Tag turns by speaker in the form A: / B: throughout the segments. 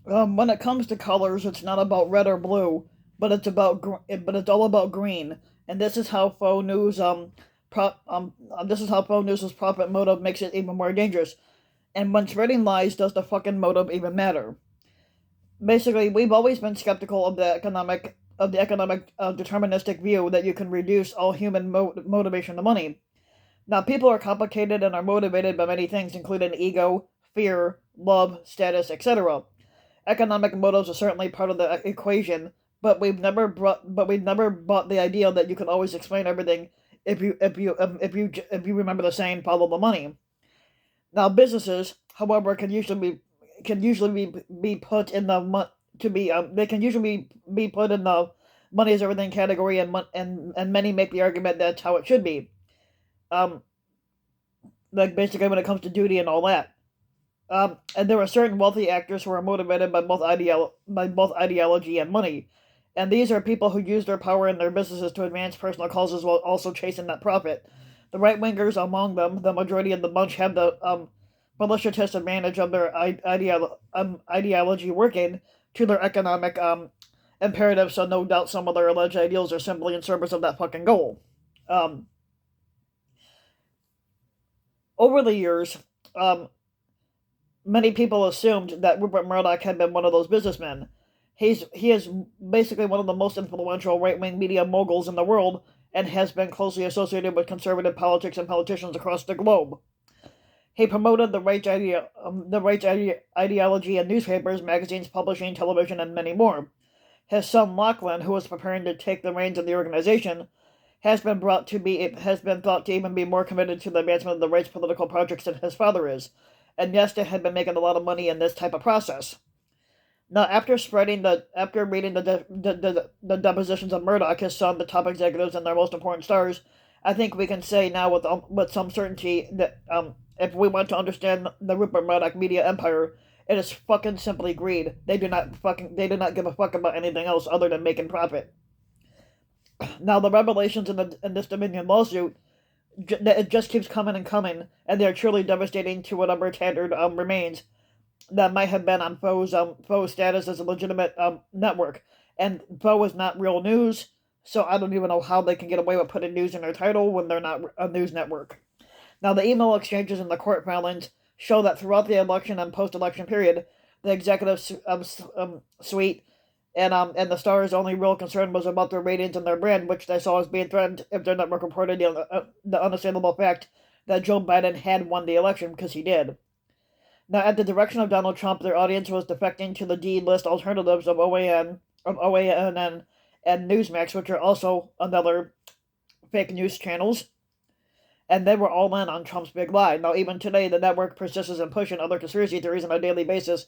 A: When it comes to colors, it's not about red or blue, but it's all about green. And this is how faux news this is how faux news's profit motive makes it even more dangerous. And when spreading lies, does the fucking motive even matter? Basically, we've always been skeptical of the economic deterministic view that you can reduce all human motivation to money. Now, people are complicated and are motivated by many things, including ego, fear, love, status, etc. Economic motives are certainly part of the equation, but we've never bought the idea that you can always explain everything if you remember the saying, follow the money. Now, businesses, however, can usually be put in the to be they can usually be put in the money is everything category, and many make the argument that's how it should be. Um, like basically when it comes to duty and all that. And there are certain wealthy actors who are motivated by both ideology and money, and these are people who use their power in their businesses to advance personal causes while also chasing that profit. The right wingers among them, the majority of the bunch, have the malicious advantage of their ideology working to their economic imperatives. So no doubt some of their alleged ideals are simply in service of that fucking goal. Um, Over the years, um, many people assumed that Rupert Murdoch had been one of those businessmen. He is basically one of the most influential right wing media moguls in the world and has been closely associated with conservative politics and politicians across the globe. He promoted the ideology in newspapers, magazines, publishing, television, and many more. His son Lachlan, who was preparing to take the reins of the organization, has been thought to even be more committed to the advancement of the right's political projects than his father is, and Nesta had been making a lot of money in this type of process. Now, after reading the depositions of Murdoch, his son, the top executives, and their most important stars, I think we can say now with some certainty that if we want to understand the Rupert Murdoch media empire, it is fucking simply greed. They do not give a fuck about anything else other than making profit. Now, the revelations in this Dominion lawsuit, it just keeps coming and coming, and they're truly devastating to whatever Tanner remains that might have been on Foe's status as a legitimate network. And Foe is not real news, so I don't even know how they can get away with putting news in their title when they're not a news network. Now, the email exchanges and the court filings show that throughout the election and post-election period, the executive suite and the Star's only real concern was about their ratings and their brand, which they saw as being threatened if their network reported the unassailable fact that Joe Biden had won the election, because he did. Now, at the direction of Donald Trump, their audience was defecting to the D-list alternatives of OANN, and Newsmax, which are also another fake news channels, and they were all in on Trump's big lie. Now, even today, the network persists in pushing other conspiracy theories on a daily basis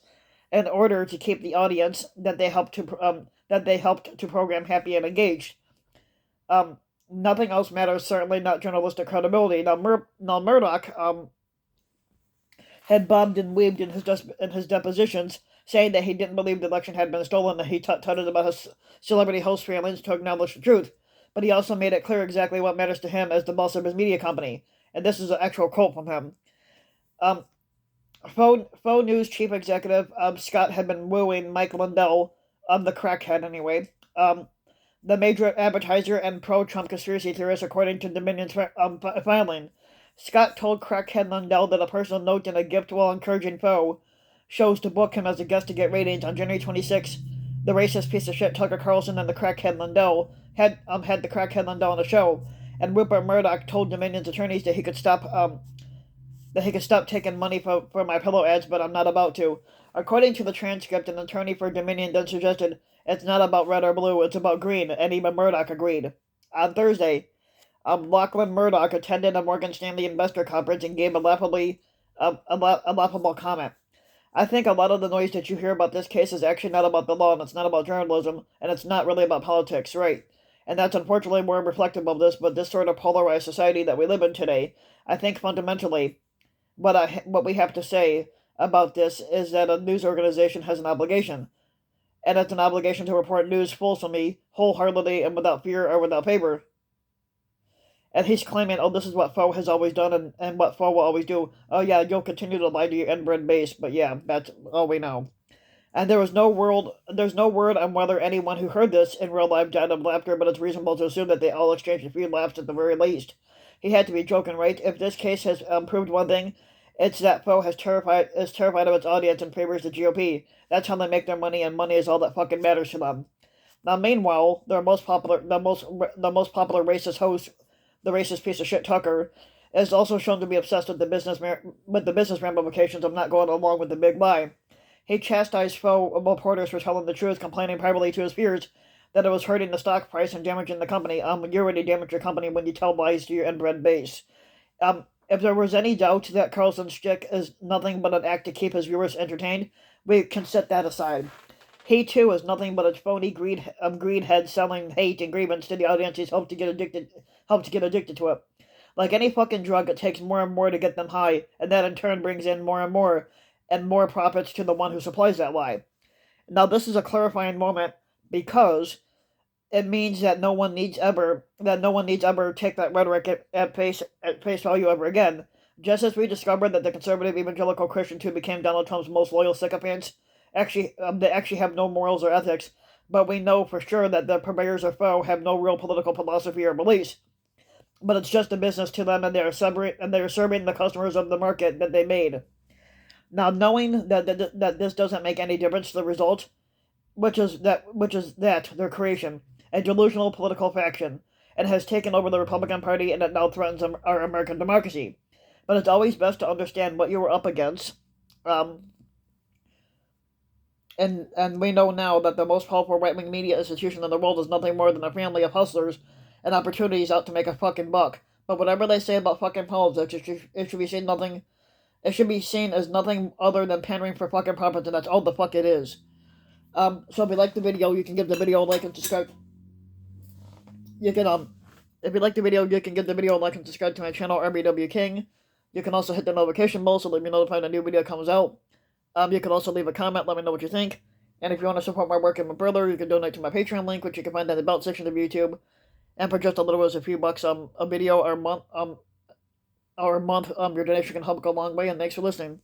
A: in order to keep the audience that they helped to program happy and engaged. Nothing else matters. Certainly not journalistic credibility. Now Murdoch had bobbed and weaved in his depositions, saying that he didn't believe the election had been stolen, that he tutted about his celebrity host failings to acknowledge the truth. But he also made it clear exactly what matters to him as the boss of his media company. And this is an actual quote from him. Um, Faux News chief executive Scott had been wooing Mike Lindell, the crackhead anyway, the major advertiser and pro-Trump conspiracy theorist, according to Dominion's filing. Scott told crackhead Lindell that a personal note and a gift while encouraging Foe shows to book him as a guest to get ratings on January 26th. The racist piece of shit Tucker Carlson and the crackhead Lindell had the crackhead Lindell on the show, and Rupert Murdoch told Dominion's attorneys that he could stop taking money for my pillow ads, but I'm not about to. According to the transcript, an attorney for Dominion then suggested it's not about red or blue, it's about green, and even Murdoch agreed. On Thursday, Lachlan Murdoch attended a Morgan Stanley investor conference and gave a laughable comment. I think a lot of the noise that you hear about this case is actually not about the law, and it's not about journalism, and it's not really about politics, right? And that's unfortunately more reflective of this sort of polarized society that we live in today. I think fundamentally, what we have to say about this is that a news organization has an obligation, and it's an obligation to report news fulsomely, wholeheartedly, and without fear or without favor. And he's claiming, oh, this is what Foe has always done and what Foe will always do. Oh, yeah, you'll continue to lie to your inbred base, but yeah, that's all we know. And there's no word on whether anyone who heard this in real life died of laughter, but it's reasonable to assume that they all exchanged a few laughs at the very least. He had to be joking, right? If this case has proved one thing, it's that Foe is terrified of its audience and favors the GOP. That's how they make their money, and money is all that fucking matters to them. Now, meanwhile, the most popular racist host, the racist piece of shit Tucker, is also shown to be obsessed with the business ramifications of not going along with the big lie. He chastised Foe reporters for telling the truth, complaining privately to his peers that it was hurting the stock price and damaging the company. You already damage your company when you tell lies to your inbred base. If there was any doubt that Carlson's shtick is nothing but an act to keep his viewers entertained, we can set that aside. He too is nothing but a phony greed head selling hate and grievance to the audience he's hoped to get addicted to it. Like any fucking drug, it takes more and more to get them high, and that in turn brings in more and more profits to the one who supplies that lie. Now this is a clarifying moment because it means that no one needs ever take that rhetoric at face value ever again. Just as we discovered that the conservative evangelical Christians who became Donald Trump's most loyal sycophants they actually have no morals or ethics, but we know for sure that the purveyors of Foe have no real political philosophy or beliefs. But it's just a business to them, and they are serving the customers of the market that they made. Now, knowing that this doesn't make any difference to the result, which is that their creation, a delusional political faction, and has taken over the Republican Party, and it now threatens our American democracy. But it's always best to understand what you were up against. And we know now that the most powerful right-wing media institution in the world is nothing more than a family of hustlers and opportunities out to make a fucking buck. But whatever they say about fucking politics, it should be seen nothing. It should be seen as nothing other than pandering for fucking profits, and that's all the fuck it is. So if you like the video, you can give the video a like and subscribe. You can if you like the video, you can give the video a like and subscribe to my channel, RBW King. You can also hit the notification bell so that you'll be notified when a new video comes out. You can also leave a comment, let me know what you think. And if you want to support my work and my brother, you can donate to my Patreon link, which you can find in the About section of YouTube. And for just a little as a few bucks a video or a month, your donation can help go a long way, and thanks for listening.